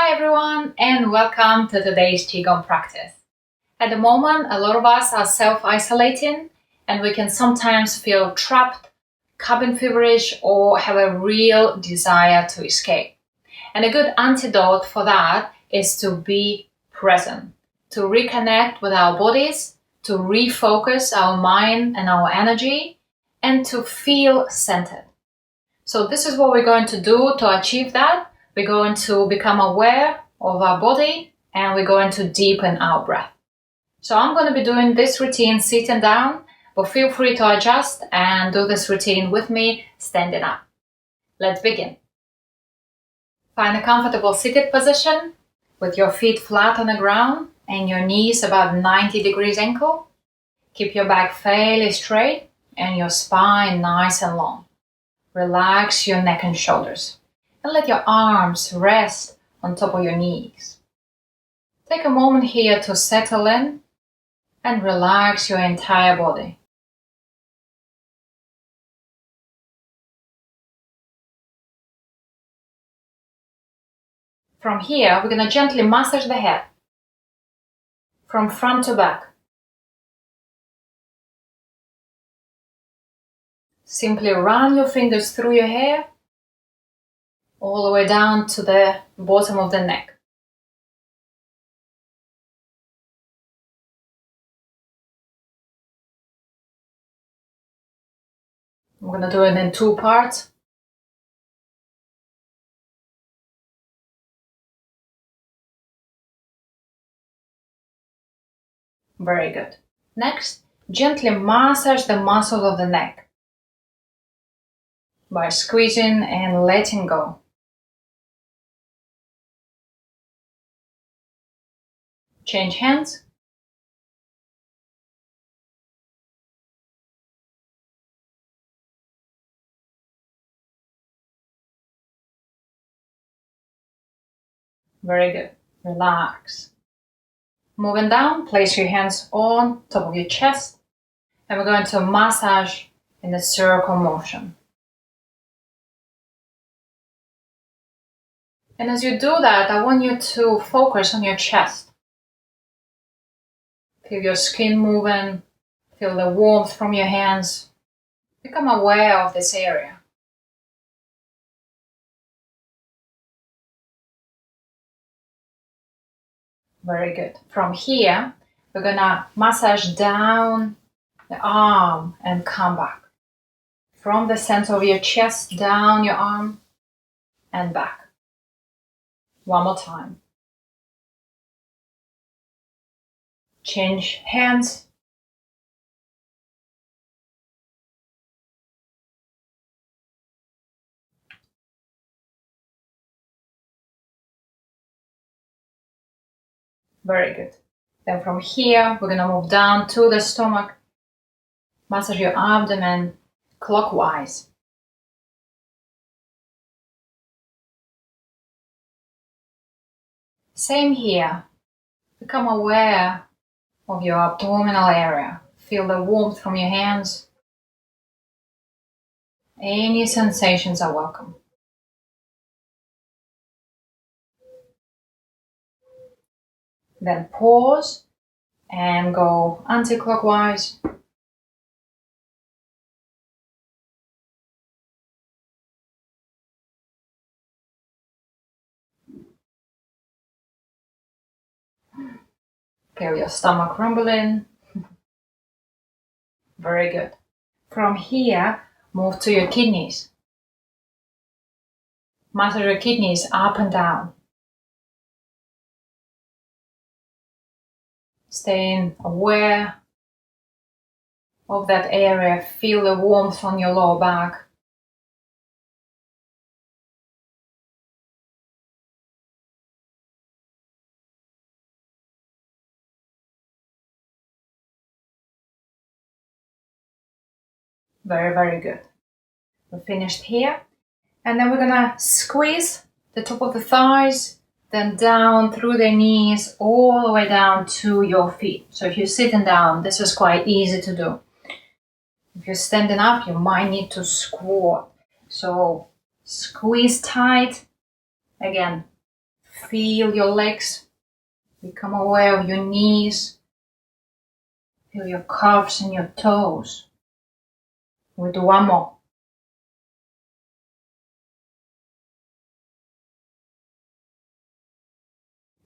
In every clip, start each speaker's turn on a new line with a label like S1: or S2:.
S1: Hi everyone and welcome to today's Qigong practice. At the moment, a lot of us are self-isolating and we can sometimes feel trapped, cabin feverish, or have a real desire to escape. And a good antidote for that is to be present, to reconnect with our bodies, to refocus our mind and our energy, and to feel centered. So this is what we're going to do to achieve that. We're going to become aware of our body and we're going to deepen our breath. So I'm going to be doing this routine sitting down, but feel free to adjust and do this routine with me standing up. Let's begin. Find a comfortable seated position with your feet flat on the ground and your knees about 90 degrees angle. Keep your back fairly straight and your spine nice and long. Relax your neck and shoulders. And let your arms rest on top of your knees. Take a moment here to settle in and relax your entire body. From here, we're going to gently massage the head from front to back. Simply run your fingers through your hair all the way down to the bottom of the neck. I'm going to do it in 2 parts. Very good. Next, gently massage the muscles of the neck by squeezing and letting go. Change hands. Very good. Relax. Moving down, place your hands on top of your chest and we're going to massage in a circle motion. And as you do that, I want you to focus on your chest. Feel your skin moving, feel the warmth from your hands. Become aware of this area. Very good. From here, we're gonna massage down the arm and come back. From the center of your chest, down your arm and back. One more time. Change hands. Very good. Then from here, we're gonna move down to the stomach. Massage your abdomen clockwise. Same here. Become aware of your abdominal area. Feel the warmth from your hands. Any sensations are welcome. Then pause and go anti-clockwise. Feel your stomach rumbling. Very good. From here, move to your kidneys. Massage your kidneys up and down. Staying aware of that area. Feel the warmth on your lower back. Very, very good. We're finished here. And then we're gonna squeeze the top of the thighs, then down through the knees, all the way down to your feet. So if you're sitting down, this is quite easy to do. If you're standing up, you might need to squat. So squeeze tight. Again, Feel your legs. Become aware of your knees. Feel your calves and your toes. We'll do one more.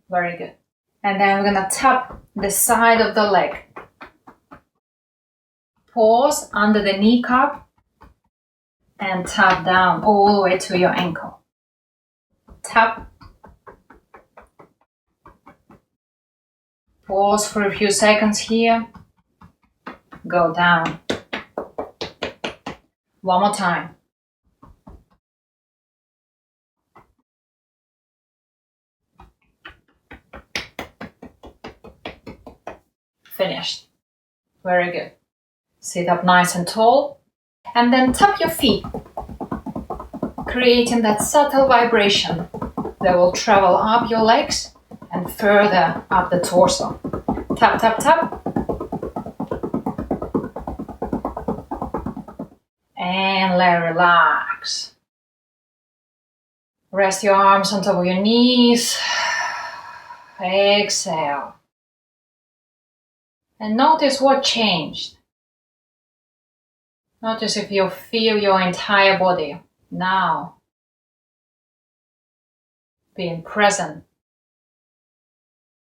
S1: Very good. And then we're going to tap the side of the leg. Pause under the kneecap and tap down all the way to your ankle. Tap. Pause for a few seconds here. Go down. One more time. Finished. Very good. Sit up nice and tall. And then tap your feet, creating that subtle vibration that will travel up your legs and further up the torso. Tap, tap, tap. And let it relax. Rest your arms on top of your knees. Exhale. And notice what changed. Notice if you feel your entire body now. Being present.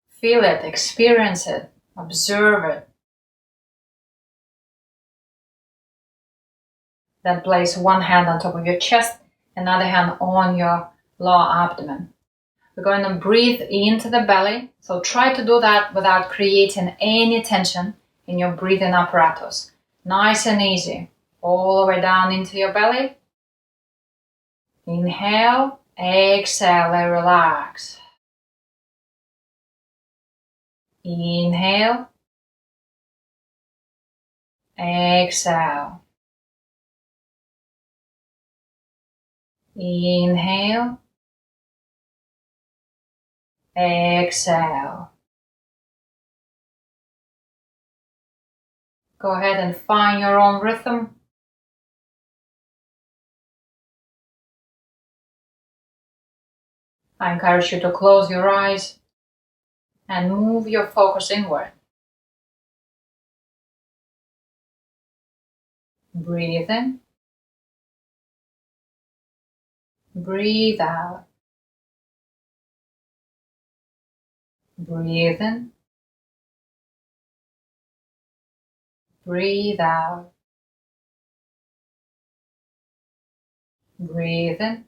S1: Feel it, experience it, observe it. Then place one hand on top of your chest, another hand on your lower abdomen. We're going to breathe into the belly, so try to do that without creating any tension in your breathing apparatus. Nice and easy, all the way down into your belly. Inhale, exhale, and relax. Inhale, exhale. Inhale, exhale. Go ahead and find your own rhythm. I encourage you to close your eyes and move your focus inward. Breathe in. Breathe out. Breathe in. Breathe out. Breathe in.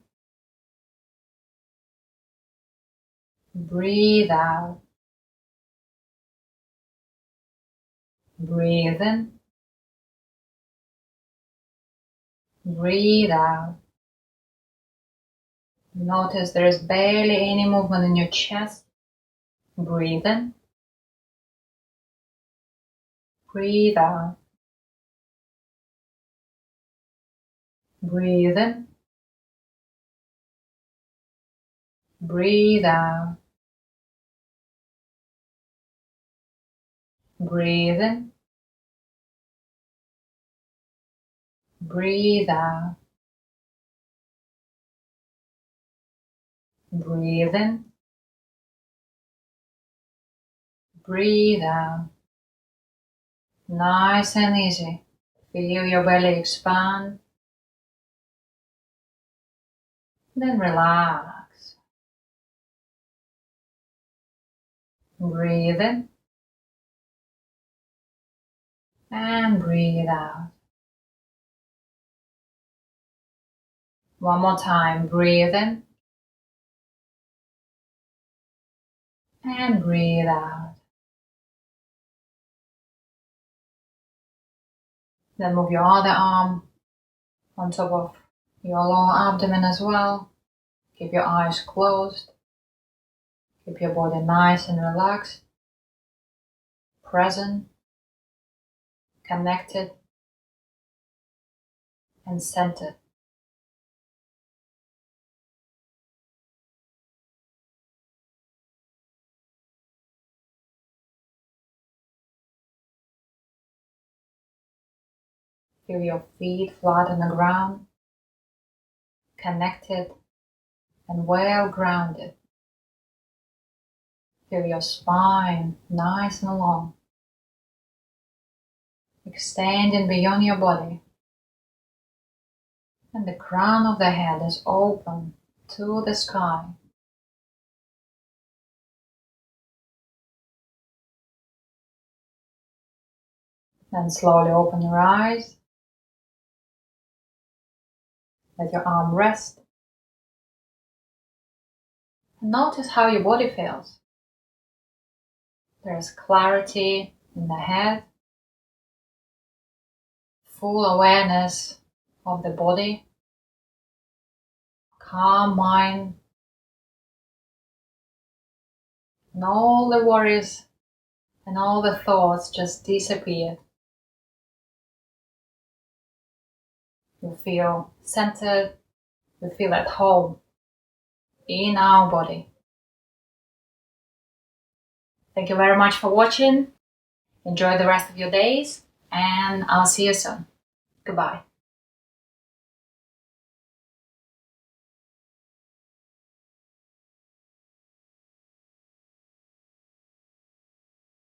S1: Breathe out. Breathe in. Breathe out. Notice there is barely any movement in your chest. Breathe in. Breathe out. Breathe in. Breathe out. Breathe in. Breathe out. Breathe in. Breathe out. Nice and easy. Feel your belly expand. Then relax. Breathe in. And breathe out. One more time. Breathe in. And breathe out. Then move your other arm on top of your lower abdomen as well. Keep your eyes closed. Keep your body nice and relaxed. Present. Connected. And centered. Feel your feet flat on the ground, connected and well grounded. Feel your spine nice and long, extending beyond your body. And the crown of the head is open to the sky. Then slowly open your eyes. Let your arm rest. And notice how your body feels. There is clarity in the head, full awareness of the body, calm mind, and all the worries and all the thoughts just disappear. You feel centered, you feel at home in our body. Thank you very much for watching. Enjoy the rest of your days, and I'll see you soon. Goodbye.